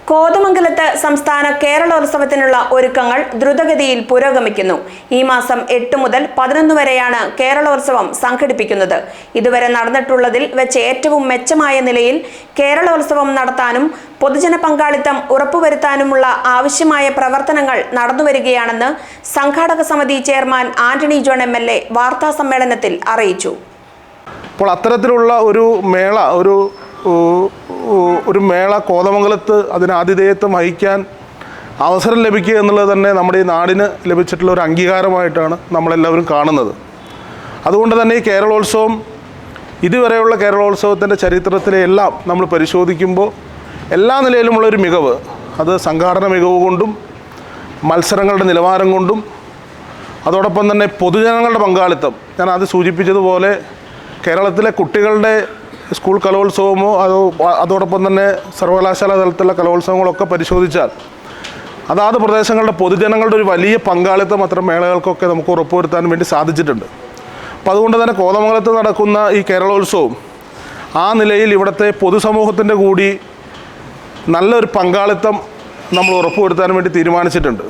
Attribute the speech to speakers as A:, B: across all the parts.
A: കോതമംഗലത്ത് സംസ്ഥാന കേരളോത്സവത്തിനുള്ള ഒരുക്കങ്ങൾ ദ്രുതഗതിയിൽ പുരോഗമിക്കുന്നു. ഈ മാസം 8 മുതൽ 11 വരെയാണ് കേരളോത്സവം സംഘടിപ്പിക്കുന്നത്. ഇതുവരെ നടന്നിട്ടുള്ളതിൽ വെച്ച് ഏറ്റവും മെച്ചമായ നിലയിൽ കേരളോത്സവം നടത്താനും പൊതുജന പങ്കാളിത്തം ഉറപ്പുവരുത്താനുമുള്ള ആവശ്യമായ പ്രവർത്തനങ്ങൾ നടന്നുവരികയാണെന്ന് സംഘാടക സമിതി ചെയർമാൻ ആന്റണി ജോൺ MLA വാർത്താസമ്മേളനത്തിൽ അറിയിച്ചു.
B: അപ്പോൾ അത്തരത്തിലുള്ള ഒരു മേള കോതമംഗലത്ത് അതിന് ആതിഥേയത്വം വഹിക്കാൻ അവസരം ലഭിക്കുക എന്നുള്ളത് തന്നെ നമ്മുടെ ഈ നാടിന് ലഭിച്ചിട്ടുള്ള ഒരു അംഗീകാരമായിട്ടാണ് നമ്മളെല്ലാവരും കാണുന്നത്. അതുകൊണ്ട് തന്നെ ഈ കേരളോത്സവം ഇതുവരെയുള്ള കേരളോത്സവത്തിൻ്റെ ചരിത്രത്തിലെ എല്ലാം നമ്മൾ പരിശോധിക്കുമ്പോൾ എല്ലാ നിലയിലുമുള്ളൊരു മികവ്, അത് സംഘാടന മികവ് കൊണ്ടും മത്സരങ്ങളുടെ നിലവാരം കൊണ്ടും അതോടൊപ്പം തന്നെ പൊതുജനങ്ങളുടെ പങ്കാളിത്തം, ഞാൻ അത് സൂചിപ്പിച്ചതുപോലെ കേരളത്തിലെ കുട്ടികളുടെ സ്കൂൾ കലോത്സവമോ അതോടൊപ്പം തന്നെ സർവകലാശാല തലത്തിലുള്ള കലോത്സവങ്ങളൊക്കെ പരിശോധിച്ചാൽ അതാത് പ്രദേശങ്ങളുടെ പൊതുജനങ്ങളുടെ ഒരു വലിയ പങ്കാളിത്തം അത്തരം മേളകൾക്കൊക്കെ നമുക്ക് ഉറപ്പുവരുത്താൻ വേണ്ടി സാധിച്ചിട്ടുണ്ട്. അപ്പോൾ അതുകൊണ്ട് തന്നെ കോതമംഗലത്ത് നടക്കുന്ന ഈ കേരളോത്സവം ആ നിലയിൽ ഇവിടുത്തെ പൊതുസമൂഹത്തിൻ്റെ കൂടി നല്ലൊരു പങ്കാളിത്തം നമ്മൾ ഉറപ്പുവരുത്താൻ വേണ്ടി തീരുമാനിച്ചിട്ടുണ്ട്.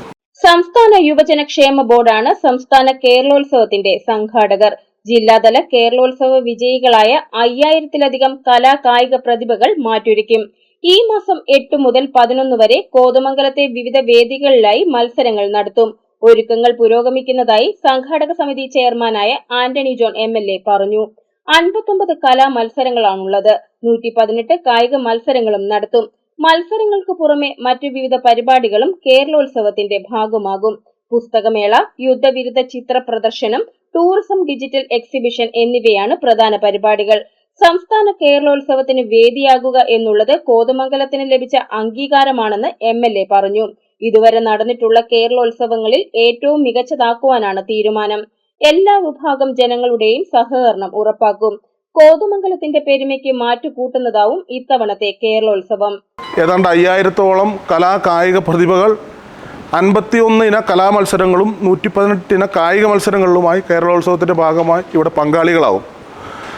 C: സംസ്ഥാന യുവജന ക്ഷേമ ബോർഡാണ് സംസ്ഥാന കേരളോത്സവത്തിന്റെ സംഘാടകർ. ജില്ലാതല കേരളോത്സവ വിജയികളായ 5000-ലധികം കലാ കായിക പ്രതിഭകൾ മാറ്റൊരുക്കും. ഈ മാസം 8 മുതൽ 11 വരെ കോതമംഗലത്തെ വിവിധ വേദികളിലായി മത്സരങ്ങൾ നടത്തും. ഒരുക്കങ്ങൾ പുരോഗമിക്കുന്നതായി സംഘാടക സമിതി ചെയർമാനായ ആന്റണി ജോൺ MLA പറഞ്ഞു. 59 കലാ മത്സരങ്ങളാണുള്ളത്. 118 കായിക മത്സരങ്ങളും നടത്തും. മത്സരങ്ങൾക്ക് പുറമെ മറ്റു വിവിധ പരിപാടികളും കേരളോത്സവത്തിന്റെ ഭാഗമാകും. പുസ്തകമേള, യുദ്ധവിരുദ്ധ ചിത്ര പ്രദർശനം, ടൂറിസം ഡിജിറ്റൽ എക്സിബിഷൻ എന്നിവയാണ് പ്രധാന പരിപാടികൾ. സംസ്ഥാന കേരളോത്സവത്തിന് വേദിയാകുക എന്നുള്ളത് കോതമംഗലത്തിന് ലഭിച്ച അംഗീകാരമാണെന്ന് MLA പറഞ്ഞു. ഇതുവരെ നടന്നിട്ടുള്ള കേരളോത്സവങ്ങളിൽ ഏറ്റവും മികച്ചതാക്കുവാനാണ് തീരുമാനം. എല്ലാ വിഭാഗം ജനങ്ങളുടെയും സഹകരണം ഉറപ്പാക്കും. കോതമംഗലത്തിന്റെ പെരുമയ്ക്ക് മാറ്റുകൂട്ടുന്നതാവും ഇത്തവണത്തെ കേരളോത്സവം.
B: ഏതാണ്ട് 5000-ഓളം കലാ കായിക പ്രതിഭകൾ 51 ഇന കലാമത്സരങ്ങളും 118 ഇന കായിക മത്സരങ്ങളിലുമായി കേരളോത്സവത്തിൻ്റെ ഭാഗമായി ഇവിടെ പങ്കാളികളാവും.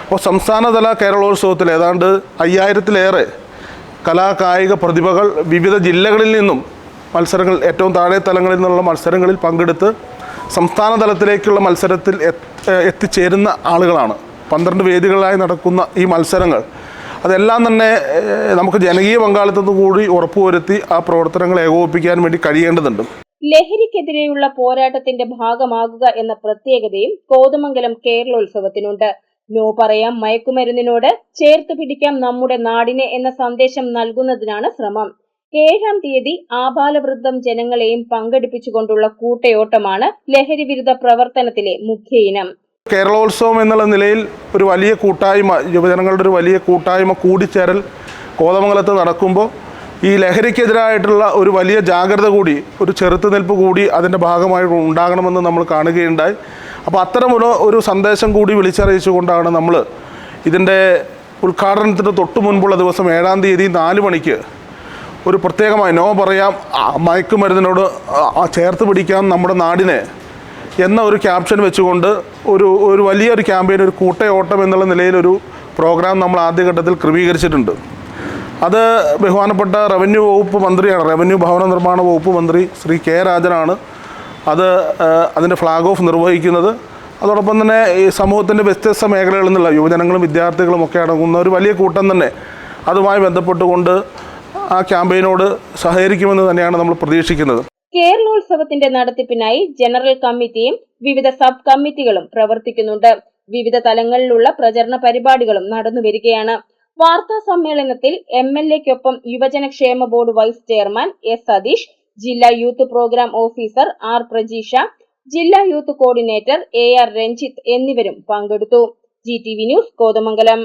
B: അപ്പോൾ സംസ്ഥാനതല കേരളോത്സവത്തിൽ ഏതാണ്ട് 5000-ലേറെ കലാ കായിക പ്രതിഭകൾ വിവിധ ജില്ലകളിൽ നിന്നും മത്സരങ്ങൾ, ഏറ്റവും താഴെ തലങ്ങളിൽ നിന്നുള്ള മത്സരങ്ങളിൽ പങ്കെടുത്ത് സംസ്ഥാന തലത്തിലേക്കുള്ള മത്സരത്തിൽ എത്തിച്ചേരുന്ന ആളുകളാണ്. 12 വേദികളായി നടക്കുന്ന ഈ മത്സരങ്ങൾ അതെല്ലാം തന്നെ നമുക്ക് ജനകീയ പങ്കാളിത്തത്തോടു കൂടി ഉറപ്പുവരുത്തി ആ പ്രവർത്തനങ്ങൾ ഏകോപിപ്പിക്കാൻ വേണ്ടി കഴിയേണ്ടതുണ്ട്.
C: ലഹരിക്കെതിരെയുള്ള പോരാട്ടത്തിന്റെ ഭാഗമാകുക എന്ന പ്രത്യേകതയും കോതമംഗലം കേരളോത്സവത്തിനുണ്ട്. നോ പറയാം മയക്കുമരുന്നിനോട്, ചേർത്ത് പിടിക്കാം നമ്മുടെ നാടിനെ എന്ന സന്ദേശം നൽകുന്നതിനാണ് ശ്രമം. 7-ാം തീയതി ആബാലവൃദ്ധം ജനങ്ങളെയും പങ്കെടുപ്പിച്ചുകൊണ്ടുള്ള കൂട്ടയോട്ടമാണ് ലഹരി വിരുദ്ധ പ്രവർത്തനത്തിലെ മുഖ്യ ഇനം.
B: കേരളോത്സവം എന്നുള്ള നിലയിൽ ഒരു വലിയ കൂട്ടായ്മ, യുവജനങ്ങളുടെ ഒരു വലിയ കൂട്ടായ്മ കൂടിച്ചേരൽ കോതമംഗലത്ത് നടക്കുമ്പോൾ ഈ ലഹരിക്കെതിരായിട്ടുള്ള ഒരു വലിയ ജാഗ്രത കൂടി, ഒരു ചെറുത്തുനിൽപ്പ് കൂടി അതിൻ്റെ ഭാഗമായി ഉണ്ടാകണമെന്ന് നമ്മൾ കാണുകയുണ്ടായി. അപ്പോൾ അത്തരമുള്ള ഒരു സന്ദേശം കൂടി വിളിച്ചറിയിച്ചുകൊണ്ടാണ് നമ്മൾ ഇതിൻ്റെ ഉദ്ഘാടനത്തിന് തൊട്ട് മുൻപുള്ള ദിവസം 7-ാം തീയതി 4 മണിക്ക് ഒരു പ്രത്യേകമായി നോ പറയാം മയക്കുമരുന്നിനോട്, ചേർത്ത് പിടിക്കാം നമ്മുടെ നാടിനെ എന്ന ഒരു ക്യാപ്ഷൻ വെച്ചുകൊണ്ട് ഒരു വലിയൊരു ക്യാമ്പയിൻ, ഒരു കൂട്ടയോട്ടം എന്നുള്ള നിലയിലൊരു പ്രോഗ്രാം നമ്മൾ ആദ്യഘട്ടത്തിൽ ക്രമീകരിച്ചിട്ടുണ്ട്. അത് ബഹുമാനപ്പെട്ട റവന്യൂ വകുപ്പ് മന്ത്രിയാണ്, റവന്യൂ ഭവന നിർമ്മാണ വകുപ്പ് മന്ത്രി ശ്രീ K. രാജനാണ് അതിൻ്റെ ഫ്ലാഗ് ഓഫ് നിർവഹിക്കുന്നത്. അതോടൊപ്പം തന്നെ ഈ സമൂഹത്തിൻ്റെ വ്യത്യസ്ത മേഖലകളിൽ നിന്നുള്ള യുവജനങ്ങളും വിദ്യാർത്ഥികളും ഒക്കെ അടങ്ങുന്ന ഒരു വലിയ കൂട്ടം തന്നെ അതുമായി ബന്ധപ്പെട്ടുകൊണ്ട് ആ ക്യാമ്പയിനോട് സഹകരിക്കുമെന്ന് തന്നെയാണ് നമ്മൾ പ്രതീക്ഷിക്കുന്നത്.
C: കേരളോത്സവത്തിന്റെ നടത്തിപ്പിനായി ജനറൽ കമ്മിറ്റിയും വിവിധ സബ് കമ്മിറ്റികളും പ്രവർത്തിക്കുന്നുണ്ട്. വിവിധ തലങ്ങളിലുള്ള പ്രചരണ പരിപാടികളും നടന്നുവരികയാണ്. വാർത്താ സമ്മേളനത്തിൽ MLAക്കൊപ്പം യുവജന ക്ഷേമ board vice chairman S. Satheesh, ജില്ലാ youth program officer R. Prajeesha, ജില്ലാ യൂത്ത് കോർഡിനേറ്റർ AR. രഞ്ജിത്ത് എന്നിവരും പങ്കെടുത്തു. GTV news, Kothamangalam.